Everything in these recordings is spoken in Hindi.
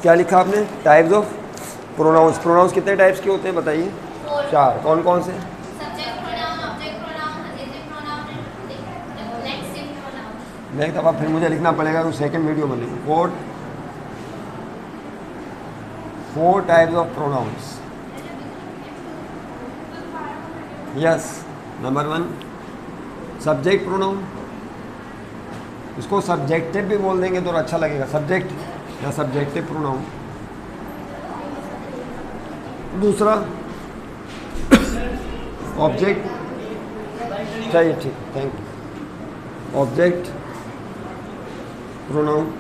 क्या लिखा आपने? Types of pronouns. प्रोनाउंस कितने टाइप्स के होते हैं बताइए? 4। कौन कौन से? नेक्स्ट अब फिर मुझे लिखना पड़ेगा तो सेकंड वीडियो बनेगी। 4 types of pronouns. Yes. Number 1 subject pronoun, इसको सब्जेक्टिव भी बोल देंगे तो अच्छा लगेगा, सब्जेक्ट या सब्जेक्टिव प्रोनाउन। दूसरा ऑब्जेक्ट, चाहिए ठीक, थैंक यू। ऑब्जेक्ट प्रोनाउन,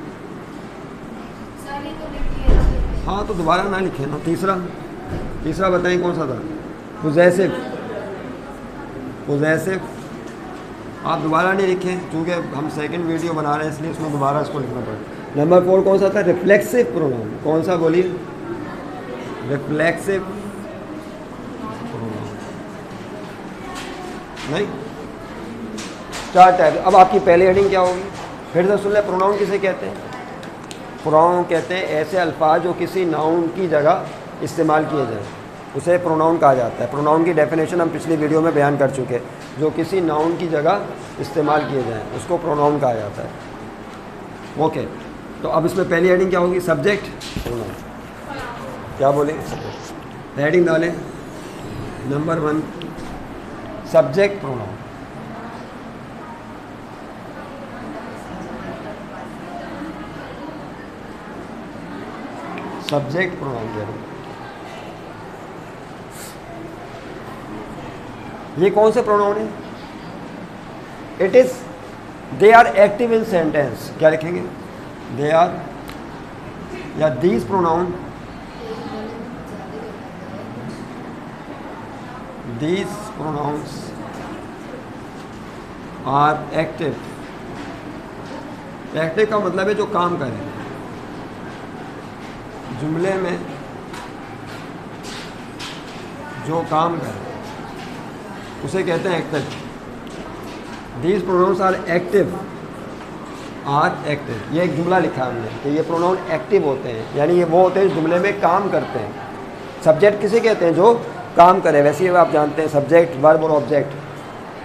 हाँ तो दोबारा ना लिखें ना। तीसरा बताएं कौन सा था? पोजेसिव। पोजेसिव आप दोबारा नहीं लिखें क्योंकि हम सेकंड वीडियो बना रहे हैं इसलिए उसमें दोबारा इसको लिखना पड़ेगा। नंबर 4 कौन सा था? Reflexive pronoun. कौन सा बोलिए? Reflexive pronoun. नहीं, 4 टाइप। अब आपकी पहली हेडिंग क्या होगी? फिर से सुन ले। प्रोनाउन किसे कहते हैं? प्रोनाउन कहते हैं ऐसे अल्फाज जो किसी नाउन की जगह इस्तेमाल किए जाएं, उसे प्रोनाउन कहा जाता है। प्रोनाउन की डेफिनेशन हम पिछली वीडियो में बयान कर चुके हैं। जो किसी नाउन की जगह इस्तेमाल किए जाएं उसको प्रोनाउन कहा जाता है। ओके, तो अब इसमें पहली हेडिंग क्या होगी? Subject pronoun. क्या बोले? हेडिंग डालें। Number 1 subject pronoun. Subject pronoun कह रहे हैं। ये कौन से प्रोनाउन है? It is, they are active in sentence. क्या लिखेंगे? दे आर या these pronoun, these pronouns are active. Active का मतलब है जो काम करें जुमले में, जो काम करें उसे कहते हैं active. These pronouns are active. ये एक जुमला लिखा है हमने कि ये प्रोनाउन एक्टिव होते हैं, यानी ये वो होते हैं जुमले में काम करते हैं। सब्जेक्ट किसे कहते हैं? जो काम करे। वैसे ही आप जानते हैं सब्जेक्ट, वर्ब और ऑब्जेक्ट।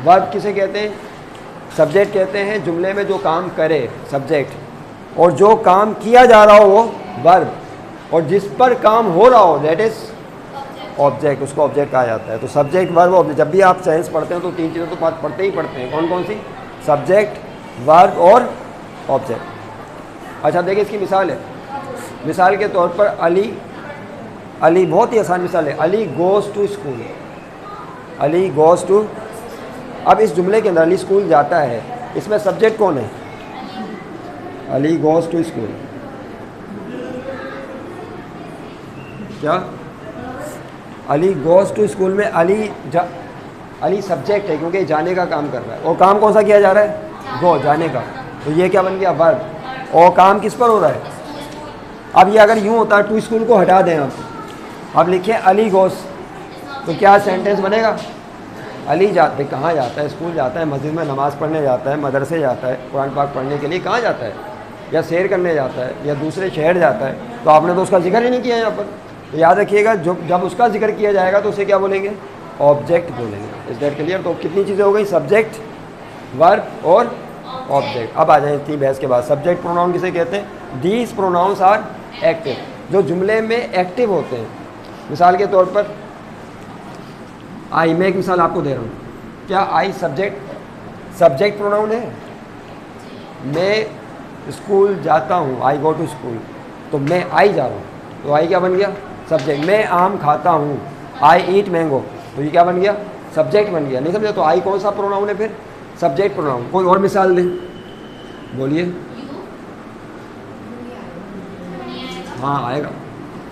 वर्ब किसे कहते हैं? सब्जेक्ट कहते हैं जुमले में जो काम करे, सब्जेक्ट। और जो काम किया जा रहा हो वो वर्ब, और जिस पर काम हो रहा हो दैट इज ऑब्जेक्ट, उसको ऑब्जेक्ट कहा जाता है। तो सब्जेक्ट, वर्ब, ऑब्जेक्ट। जब भी आप साइंस पढ़ते हैं तो 3 चीज़ें तो पढ़ते ही पढ़ते हैं। कौन कौन सी? सब्जेक्ट, वर्ब और ऑब्जेक्ट। अच्छा देखिए इसकी मिसाल है। मिसाल के तौर पर अली बहुत ही आसान मिसाल है। Ali goes to school. Ali goes to, अब इस जुमले के अंदर अली स्कूल जाता है, इसमें सब्जेक्ट कौन है? Ali goes to school. क्या? अली गोज़ टू स्कूल में अली सब्जेक्ट है क्योंकि जाने का काम कर रहा है। और काम कौन सा किया जा रहा है? गो, जाने का। तो ये क्या बन गया? वर्ब। और काम किस पर हो रहा है? अब ये अगर यूँ होता टू स्कूल को हटा दें अब लिखें अली गोज़, तो क्या सेंटेंस बनेगा? अली जाते, कहाँ जाता है? स्कूल जाता है, मस्जिद में नमाज़ पढ़ने जाता है, मदरसे जाता है, कुरान पाक पढ़ने के लिए कहाँ जाता है? या सैर करने जाता है, या दूसरे शहर जाता है। तो आपने तो उसका जिक्र ही नहीं किया यहाँ पर। तो याद रखिएगा जब उसका जिक्र किया जाएगा तो उसे क्या बोलेंगे? ऑब्जेक्ट बोलेंगे। Is that clear? तो कितनी चीज़ें हो गई? सब्जेक्ट, वर्ब और ऑब्जेक्ट। अब आ जाए इतनी बहस के बाद। सब्जेक्ट प्रोनाउन किसे कहते हैं? दीज प्रोनाउंस आर एक्टिव, जो जुमले में एक्टिव होते हैं। मिसाल के तौर पर आई, मैं एक मिसाल आपको दे रहा हूँ। क्या आई सब्जेक्ट प्रोनाउन है? मैं स्कूल जाता हूँ, आई गो टू स्कूल, तो मैं आई जा रहा हूँ, तो आई क्या बन गया? सब्जेक्ट। मैं आम खाता हूँ, आई ईट मैंगो, तो ये क्या बन गया? सब्जेक्ट बन गया। नहीं समझे? तो आई कौन सा प्रोनाउन है फिर? Subject pronoun. कोई और मिसाल दें, बोलिए। हाँ आएगा।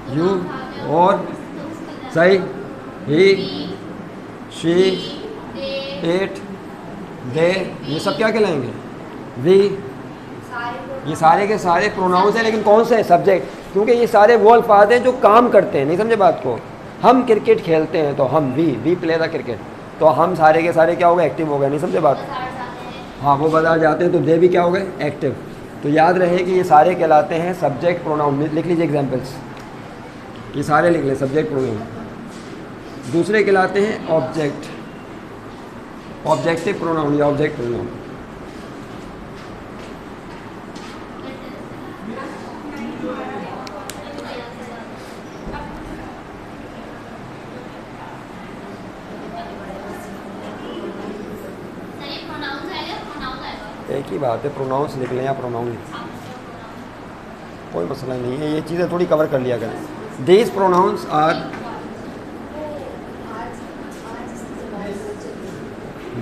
यू, और, सही, ही, शी, इट, दे, ये सब क्या कहलाएंगे? वी। ये सारे के सारे प्रोनाउंस हैं, लेकिन कौन से है? सब्जेक्ट। क्योंकि ये सारे वो अल्फाज हैं जो काम करते हैं। नहीं समझे बात को? हम क्रिकेट खेलते हैं तो हम वी प्ले द क्रिकेट, तो हम सारे के सारे क्या हो गए? एक्टिव हो गए। नहीं समझे बात? हाँ, वो बाजार जाते हैं तो दे भी क्या हो गए? एक्टिव। तो याद रहे कि ये सारे कहलाते हैं सब्जेक्ट प्रोनाउन। लिख लीजिए एग्जाम्पल्स, ये सारे लिख लें सब्जेक्ट प्रोनाउन। दूसरे कहलाते हैं ऑब्जेक्ट, ऑब्जेक्टिव प्रोनाउन या ऑब्जेक्ट प्रोनाउन। एक ही बात है, प्रोनाउंस लिख लें या प्रोनाउन लिख लें, कोई मसला नहीं है, ये चीज़ें थोड़ी कवर कर लिया करें। These pronouns are,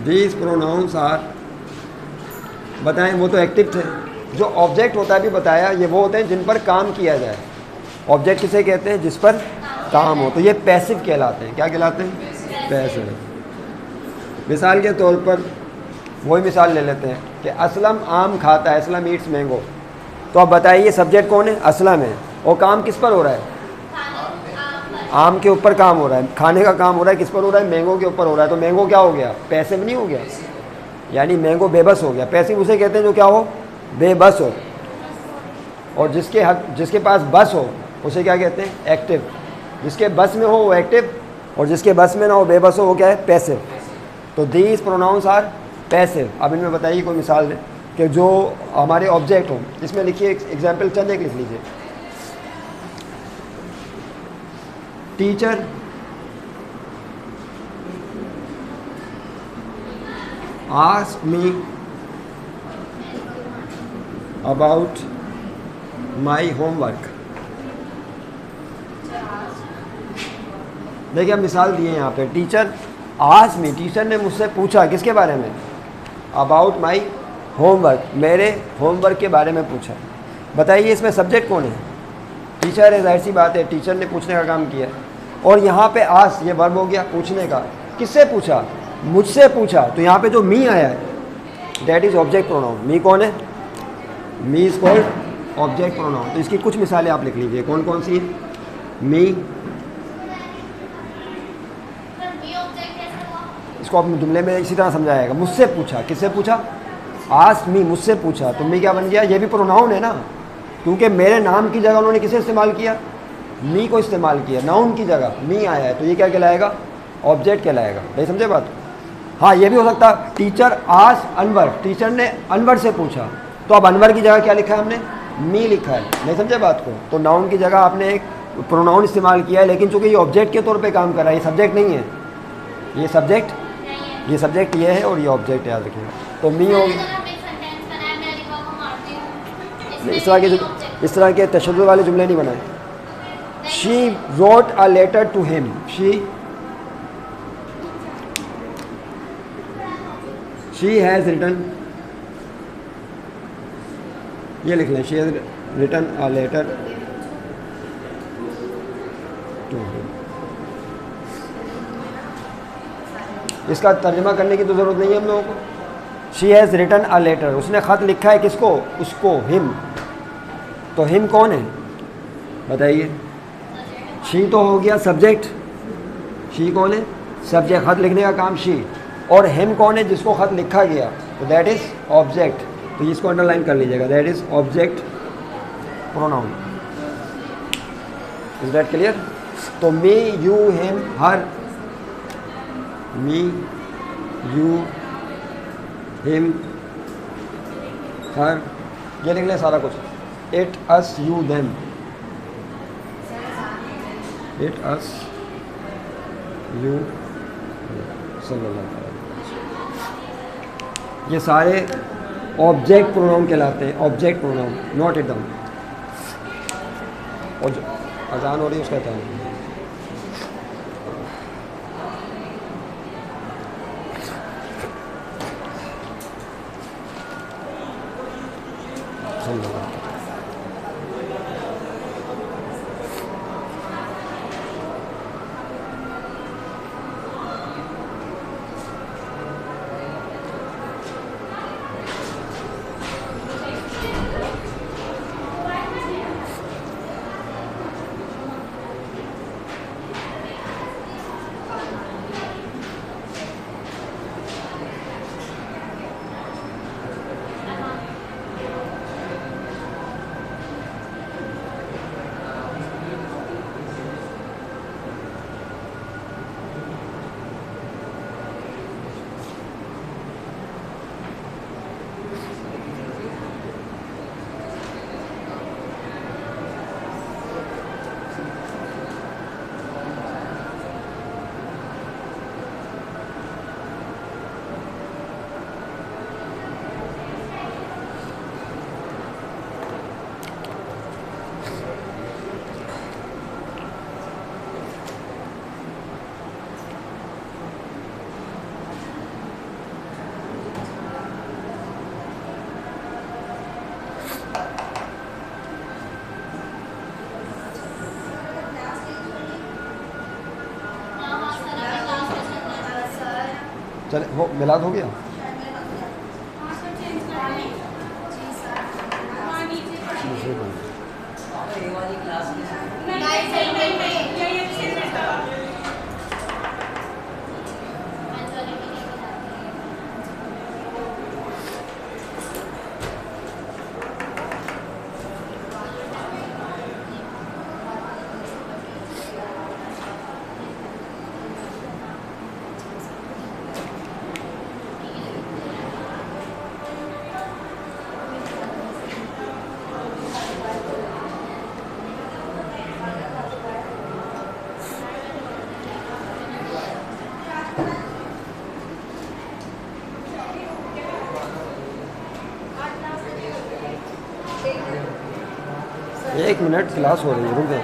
these pronouns are, बताएं वो तो एक्टिव थे। जो ऑब्जेक्ट होता है भी बताया, ये वो होते हैं जिन पर काम किया जाए। ऑब्जेक्ट किसे कहते हैं? जिस पर काम हो। तो ये पैसिव कहलाते हैं। क्या कहलाते हैं? पैसिव। मिसाल के तौर पर वही मिसाल ले लेते हैं कि असलम आम खाता है, असलम ईट्स मैंगो। तो अब बताइए सब्जेक्ट कौन है? असलम है। और काम किस पर हो रहा है? आम के ऊपर काम हो रहा है, खाने का काम हो रहा है। किस पर हो रहा है? मैंगो के ऊपर हो रहा है। तो मैंगो क्या हो गया? पैसिव नहीं हो गया, यानी मैंगो बेबस हो गया। पैसिव उसे कहते हैं जो क्या हो? बेबस हो। और जिसके पास बस हो उसे क्या कहते हैं? एक्टिव। जिसके बस में हो वो एक्टिव, और जिसके बस में ना हो, बेबस हो, वो क्या है? पैसिव। तो दीज प्रोनाउंस आर पैसिव। अब इनमें बताइए कोई मिसाल दें कि जो हमारे ऑब्जेक्ट हो। इसमें लिखिए एग्जाम्पल चंद एक लिख लीजिए। Teacher asked me about my homework. देखिए अब मिसाल दिए यहाँ पे, टीचर आस्क्ड मी, टीचर ने मुझसे पूछा किसके बारे में? अबाउट माई होमवर्क, मेरे होमवर्क के बारे में पूछा। बताइए इसमें सब्जेक्ट कौन है? टीचर है, जाहिर सी बात है, टीचर ने पूछने का काम किया। और यहाँ पे आस्क, ये वर्ब हो गया पूछने का। किससे पूछा? मुझसे पूछा। तो यहाँ पे जो मी आया है दैट इज़ ऑब्जेक्ट प्रोनाउन। मी कौन है? Me is called object pronoun. तो इसकी कुछ मिसालें आप लिख लीजिए, कौन कौन सी? मी, इसको आप जुमले में इसी तरह समझाएगा। मुझसे पूछा, किससे पूछा? आस्क मी, मुझसे पूछा। तो मी क्या बन गया? ये भी प्रोनाउन है ना, क्योंकि मेरे नाम की जगह उन्होंने किसे इस्तेमाल किया? मी को इस्तेमाल किया। नाउन की जगह मी आया है, तो ये क्या कहलाएगा? ऑब्जेक्ट कहलाएगा। नहीं समझे बात? हाँ, ये भी हो सकता टीचर आस्क अनवर, टीचर ने अनवर से पूछा। तो अब अनवर की जगह क्या लिखा है हमने? मी लिखा है। नहीं समझे बात को? तो नाउन की जगह आपने एक प्रोनाउन इस्तेमाल किया है, लेकिन चूंकि ये ऑब्जेक्ट के तौर पे काम कर रहा है, ये सब्जेक्ट नहीं है। ये सब्जेक्ट ये है और ये ऑब्जेक्ट, याद रखिएगा। तो मी हो गया। इस तरह के तशद्दुद वाले जुमले नहीं बनाए। She wrote a letter to him, she has written, ये लिख लें, she has written a letter to him. इसका तर्जमा करने की तो ज़रूरत नहीं है हम लोगों को। She has written a letter, उसने ख़त लिखा है। किसको? उसको, हिम। तो हिम कौन है? बताइए। शी तो हो गया सब्जेक्ट, शी कौन है? सब्जेक्ट, ख़त लिखने का काम शी। और हिम कौन है? जिसको ख़त लिखा गया, तो दैट इज़ ऑब्जेक्ट। तो इसको अंडरलाइन कर लीजिएगा, that is object pronoun. Is that clear? तो me, you, him, her, me, you, him, her, ये लिख लें सारा कुछ। It, us, you, them. It, us, you, सल्लल्लाहु अलैहि वसल्लम। ये सारे ऑब्जेक्ट प्रोनाउन कहलाते हैं। Object pronoun, note it down. और जो अजान हो रही है उसका टाइम। चले हो मिलाद हो गया। एक मिनट, क्लास हो रही है, रुक जाओ।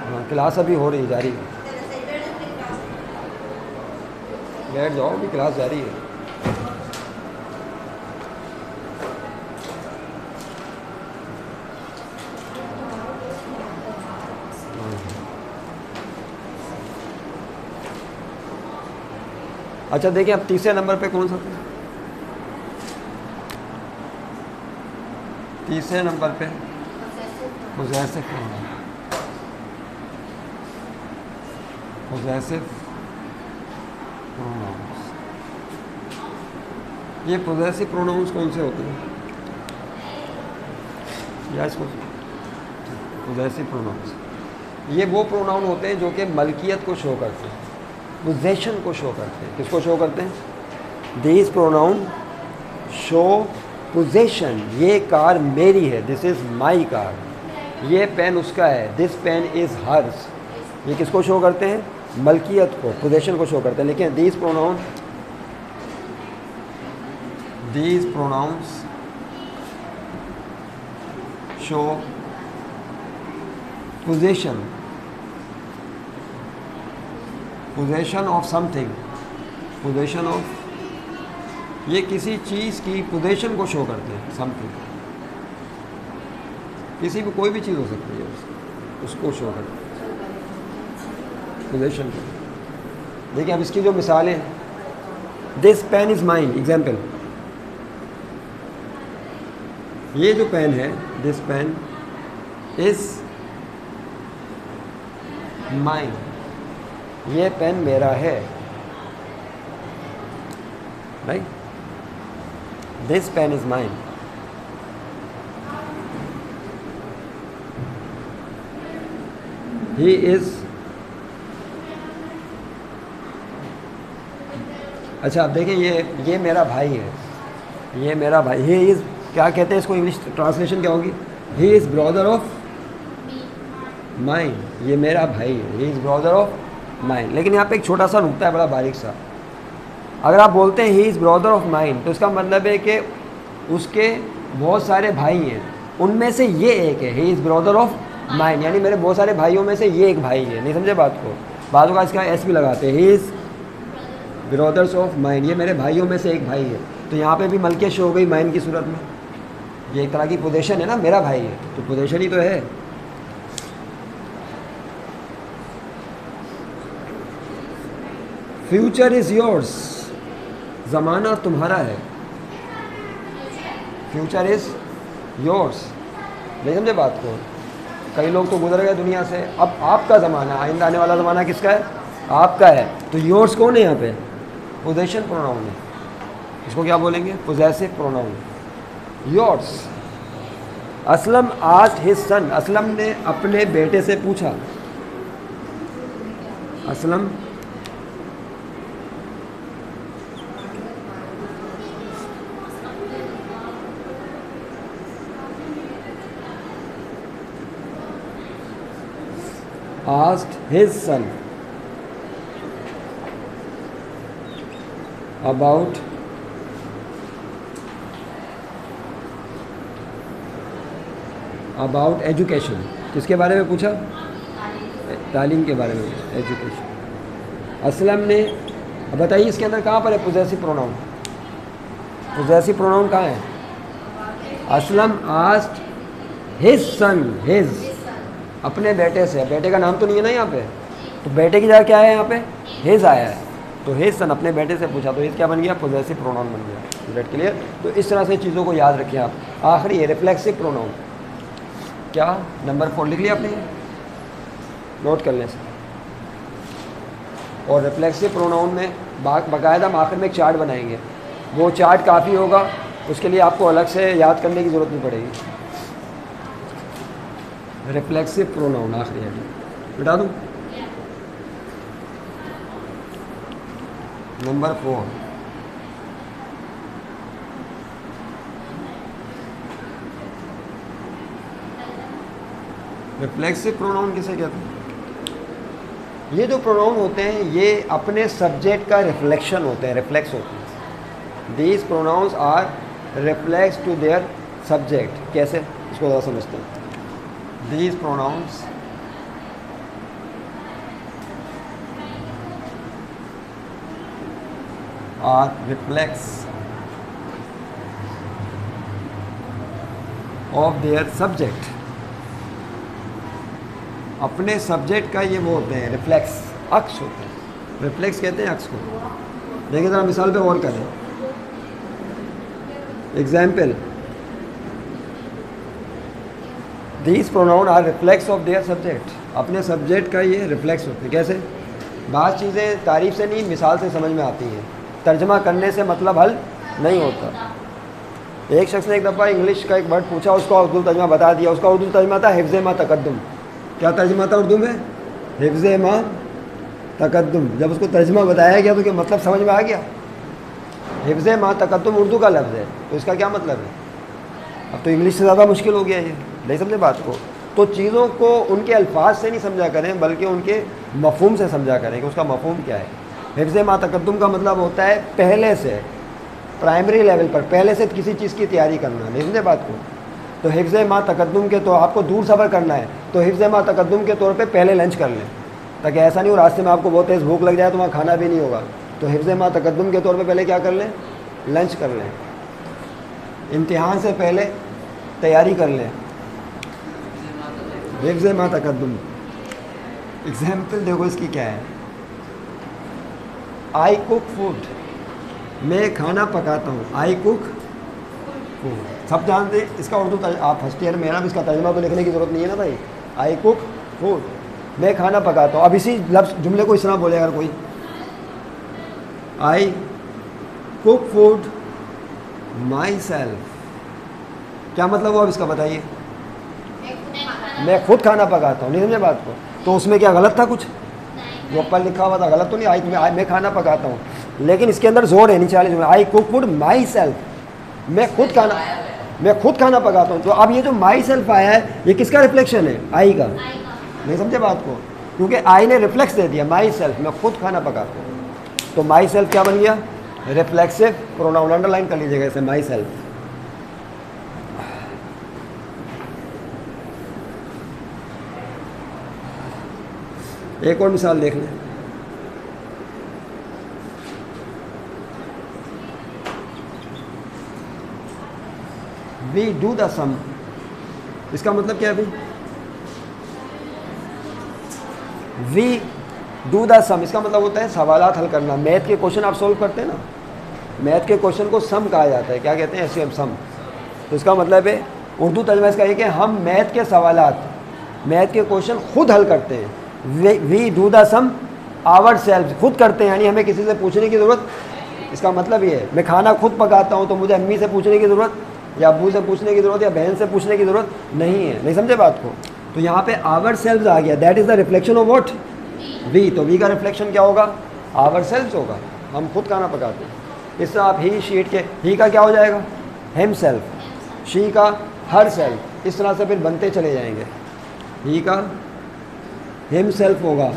हाँ क्लास अभी हो रही है, जारी है। बैठ जाओ, अभी क्लास जारी है। अच्छा देखिए, अब तीसरे नंबर पे कौन सा था? तीसरे नंबर पे पोजेसिव प्रोनाउन। पोजेसिव प्रोनाउंस, ये पोजेसिव प्रोनाउंस कौन से होते हैं? या इसको पोजेसिव प्रोनाउंस, ये वो प्रोनाउन होते हैं जो कि मलकियत को शो करते हैं, पोजेशन को शो करते हैं। किसको शो करते हैं? This pronoun show possession. ये कार मेरी है, दिस इज़ माई कार। ये पेन उसका है, दिस पेन इज़ हर्स। ये किसको शो करते हैं? मलकियत को, पोजेशन को शो करते हैं। लेकिन these pronouns show possession, possession of something, possession of, ये किसी चीज़ की पोजेशन को शो करते हैं। समथिंग, किसी भी कोई भी चीज़ हो सकती है, उसको शो करते हैं पोजेशन को। देखिए अब इसकी जो मिसालें हैं, this pen is mine, example, ये जो पेन है, दिस पेन इज़ माइन, ये पेन मेरा है, right? This pen is mine. He is, अच्छा अब देखें, ये मेरा भाई है, ये मेरा भाई। ही इज़, क्या कहते हैं इसको, इंग्लिश ट्रांसलेशन क्या होगी? He is brother of mine, ये मेरा भाई है, he is brother of mine. लेकिन यहाँ पे एक छोटा सा नुक्ता है, बड़ा बारीक सा। अगर आप बोलते हैं he is brother of mine, तो इसका मतलब है कि उसके बहुत सारे भाई हैं, उनमें से ये एक है। He is brother of mine, यानी मेरे बहुत सारे भाइयों में से ये एक भाई है। नहीं समझे बात को? बातों का इसका एस भी लगाते हैं, he is brothers of mine, ये मेरे भाइयों में से एक भाई है। तो यहाँ पे भी मलकियत शो हो गई माइन की सूरत में। ये एक तरह की पोजीशन है ना, मेरा भाई है तो पोजीशन ही तो है। फ्यूचर इज़ योर्स, ज़माना तुम्हारा है। फ्यूचर इज़ योर्स, नहीं समझे बात को? कई लोग तो गुजर गए दुनिया से, अब आपका ज़माना, आइंदा आने वाला ज़माना किसका है? आपका है। तो योर्स कौन है यहाँ पे? पोजेशन प्रोनाउन है। इसको क्या बोलेंगे? Possessive pronoun. Yours. Aslam asked his son, Aslam ने अपने बेटे से पूछा। Aslam asked his son about education. किसके बारे में पूछा? तालीम के बारे में, एजुकेशन। असलम ने, अब बताइए इसके अंदर कहाँ पर है पोजेसिव प्रोनाउन? पोजेसिव प्रोनाउन कहाँ है? Aslam asked his son, his अपने बेटे से। बेटे का नाम तो नहीं है ना यहाँ पे, तो बेटे की जगह क्या है यहाँ पे? हिज आया है। तो हिज सन अपने बेटे से पूछा, तो हिज क्या बन गया, पोजेसिव प्रोनाउन बन गया। Get clear. तो इस तरह से चीज़ों को याद रखें आप। आखिरी है रिफ्लेक्सिव प्रोनाउन। क्या नंबर 4 लिख लिया आपने, नोट कर लें। और रिफ्लेक्सिव प्रोनाउन में बाकायदा हम आखिर में एक चार्ट बनाएंगे, वो चार्ट काफ़ी होगा, उसके लिए आपको अलग से याद करने की ज़रूरत नहीं पड़ेगी। रिफ्लेक्सिव प्रोनाउन आखिरी है, बता दूँ नंबर 4। रिफ्लेक्सिव प्रोनाउन किसे कहते हैं? ये जो प्रोनाउन होते हैं ये अपने सब्जेक्ट का रिफ्लेक्शन होते हैं, रिफ्लेक्स होते हैं। These pronouns are reflex to their subject. कैसे, इसको ज़रा समझते हैं। These pronouns are reflex of their subject. अपने सब्जेक्ट का ये वो होते हैं रिफ्लेक्स, अक्स होते हैं। रिफ्लेक्स कहते हैं अक्स को। देखिए ज़रा मिसाल पे और करें। Example, these pronoun are reflex of their subject. अपने सब्जेक्ट का ये रिफ्लेक्स होते हैं। कैसे, बात चीज़ें तारीफ से नहीं मिसाल से समझ में आती हैं, तर्जमा करने से मतलब हल नहीं होता। एक शख्स ने एक दफ़ा इंग्लिश का एक वर्ड पूछा, उसका उर्दू तर्जमा बता दिया। उसका उर्दू तर्जमा था हिफ्ज़ मा तकद्दुम। क्या तर्जमा था उर्दू में? हिफ्ज़ मा तकद्दुम। जब उसको तर्जमा बताया गया तो क्या मतलब समझ में आ गया? हिफ्ज़ मा तकद्दुम उर्दू का लफ्ज़ है, तो इसका क्या मतलब है? अब तो इंग्लिश से ज़्यादा मुश्किल हो गया ये, नहीं समझे बात को। तो चीज़ों को उनके अल्फाज से नहीं समझा करें, बल्कि उनके मफ़हूम से समझा करें कि उसका मफ़हूम क्या है। हिफ्ज़ मा तकद्दुम का मतलब होता है पहले से, प्राइमरी लेवल पर पहले से किसी चीज़ की तैयारी करना, नहीं समझे बात को। तो हिफ्ज़ मा तकद्दुम के, तो आपको दूर सफ़र करना है तो हिफ्ज़ मा तकद्दुम के तौर पे पहले लंच कर लें, ताकि ऐसा नहीं हो रास्ते में आपको बहुत तेज़ भूख लग जाए तो वहाँ खाना भी नहीं होगा। तो हिफ्ज़ मा तकद्दुम के तौर पे पहले क्या कर लें, लंच कर लें। इम्तिहान से पहले तैयारी कर लें, हिफ्ज़ मा तकद्दुम। एग्जाम्पल देखो इसकी क्या है। आई कुक फूड, मैं खाना पकाता हूँ। आई कुक फूड सब जानते हैं, इसका उर्दू आप फर्स्ट ईयर में है ना, इसका तर्जुमा तो लिखने की ज़रूरत नहीं है ना भाई। आई कुक फूड, मैं खाना पकाता हूँ। अब इसी लफ्ज़ जुमले को इस तरह बोले अगर कोई, I cook food my self, क्या मतलब हुआ अब इसका बताइए? मैं खुद खाना पकाता हूँ, नहीं समझे बात को। तो उसमें क्या गलत था कुछ? जो ऊपर लिखा हुआ था गलत तो नहीं, मैं खाना पकाता हूँ, लेकिन इसके अंदर जोर है नीचे वाले जुमले, I cook food my self, मैं खुद खाना पकाता हूँ। तो अब ये जो माई सेल्फ आया है ये किसका रिफ्लेक्शन है? आई का। नहीं समझे बात को, क्योंकि आई ने रिफ्लेक्स दे दिया, माई सेल्फ, मैं खुद खाना पकाता हूँ। तो माई सेल्फ क्या बन गया? Reflexive pronoun. अंडरलाइन कर लीजिएगा इसे, माई सेल्फ। एक और मिसाल देख लें। वी डू द सम, इसका मतलब क्या है भाई? वी डू द सम, इसका मतलब होता है सवालात हल करना। मैथ के क्वेश्चन आप सोल्व करते हैं ना, मैथ के क्वेश्चन को सम कहा जाता है। क्या कहते हैं? एसएम सम। तो इसका मतलब है उर्दू तर्जुमा इसका है कि हम मैथ के सवालात, मैथ के क्वेश्चन खुद हल करते हैं। We do the sum ourself, खुद करते हैं, यानी हमें किसी से पूछने की ज़रूरत। इसका मतलब ये है मैं खाना खुद पकाता हूँ तो मुझे अम्मी से पूछने की ज़रूरत या अब्बू से पूछने की ज़रूरत या बहन से पूछने की ज़रूरत नहीं है। नहीं समझे बात को? तो यहाँ पे आवर सेल्व्स आ गया, that is the reflection of what? We. तो वी का रिफ्लेक्शन क्या होगा? आवर सेल्व्स होगा, हम खुद खाना पकाते हैं। इससे आप ही शीट के, ही का क्या हो जाएगा? हिम सेल्फ, शी का हर सेल्फ। इस तरह से फिर बनते चले जाएंगे। ही का हिम सेल्फ होगा,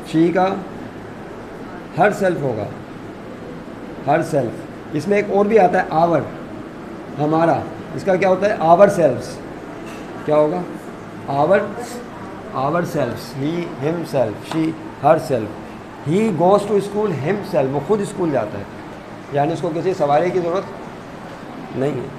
शी का हर सेल्फ होगा, हर सेल्फ। इसमें एक और भी आता है आवर, हमारा। इसका क्या होता है? Ourselves. क्या होगा? Ourselves. He himself, she herself. He goes to school himself, वो खुद स्कूल जाता है, यानी उसको किसी सवारी की ज़रूरत नहीं है।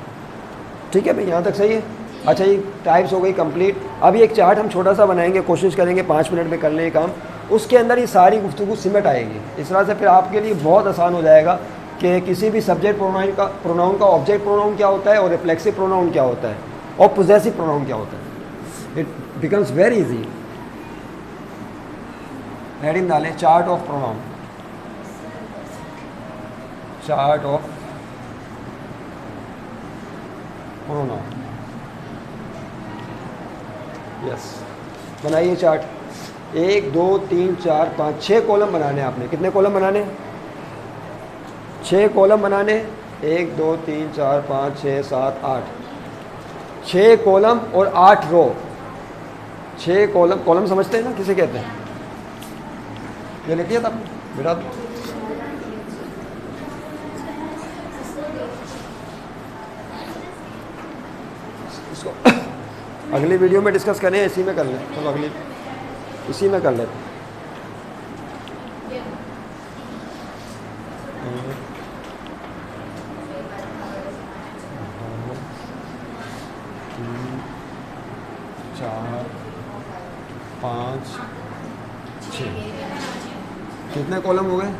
ठीक है भाई, यहाँ तक सही है? अच्छा, ये टाइप्स हो गई कंप्लीट। अभी एक चार्ट हम छोटा सा बनाएंगे, कोशिश करेंगे 5 मिनट में कर लें ये काम। उसके अंदर ये सारी गुफ्तगू सिमट आएगी। इस तरह से फिर आपके लिए बहुत आसान हो जाएगा कि किसी भी सब्जेक्ट प्रोनाउन का ऑब्जेक्ट प्रोनाउन क्या होता है और रिफ्लेक्सिव प्रोनाउन क्या होता है और पोजेसिव प्रोनाउन क्या होता है। It becomes very easy. Heading डालें chart of pronoun, chart of pronoun. Yes, बनाइए चार्ट। 1 2 3 4 5 6 कॉलम बनाने हैं आपने। कितने कॉलम बनाने? 6 कॉलम बनाने। 1 2 3 4 5 6 7 8, 6 कॉलम और 8 रो। 6 कॉलम, कॉलम समझते हैं ना किसे कहते हैं? ये लिख लिया था बेटा? इसको अगली वीडियो में डिस्कस करें, इसी में कर लें। चलो अगली इसी में कर लेते हैं। कितने कॉलम हो गए?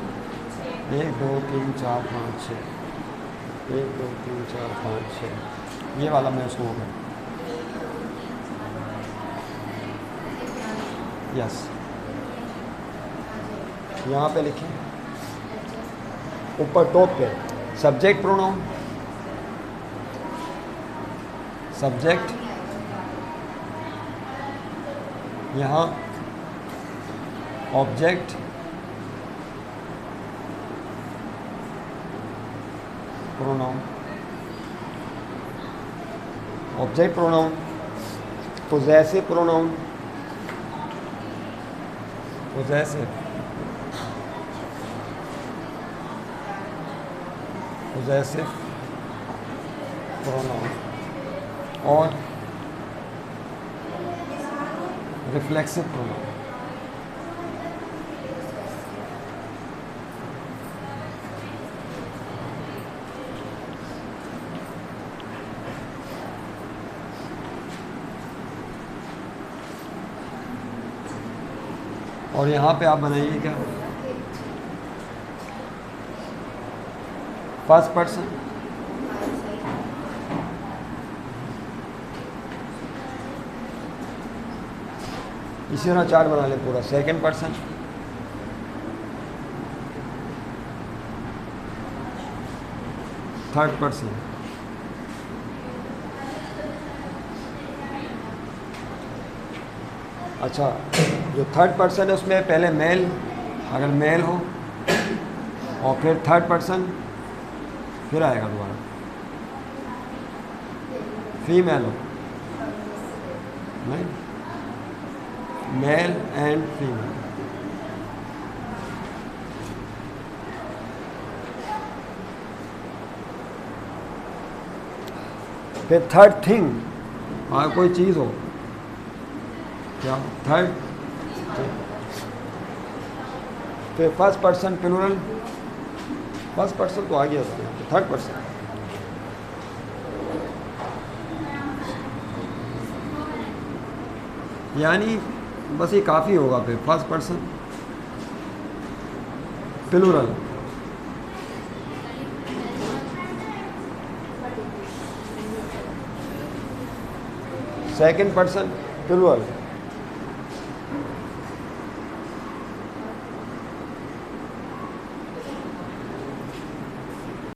1 2 3 4 5 6, 1 2 3 4 5 6। ये वाला मैं उसको हो गया। यस, यहाँ पे लिखें ऊपर टॉप पे सब्जेक्ट प्रोनाउन, सब्जेक्ट, यहाँ object, pronoun, object pronoun, possessive pronoun, possessive, possessive pronoun और रिफ्लेक्सिव प्रोनाउन। और यहाँ पे आप बनाइए क्या? फर्स्ट पर्सन, इसी तरह चार्ट बना ले पूरा। सेकंड पर्सन, थर्ड पर्सन, अच्छा जो थर्ड पर्सन है उसमें पहले मेल, अगर मेल हो, और फिर थर्ड पर्सन फिर आएगा दोबारा फीमेल हो, नहीं, मेल एंड फीमेल। फिर थर्ड थिंग, कोई चीज़ हो, क्या थर्ड। फिर first person plural, first person तो आ गया उसमें, थर्ड पर्सन। यानी बस ये काफ़ी होगा। फिर first person plural, second person plural,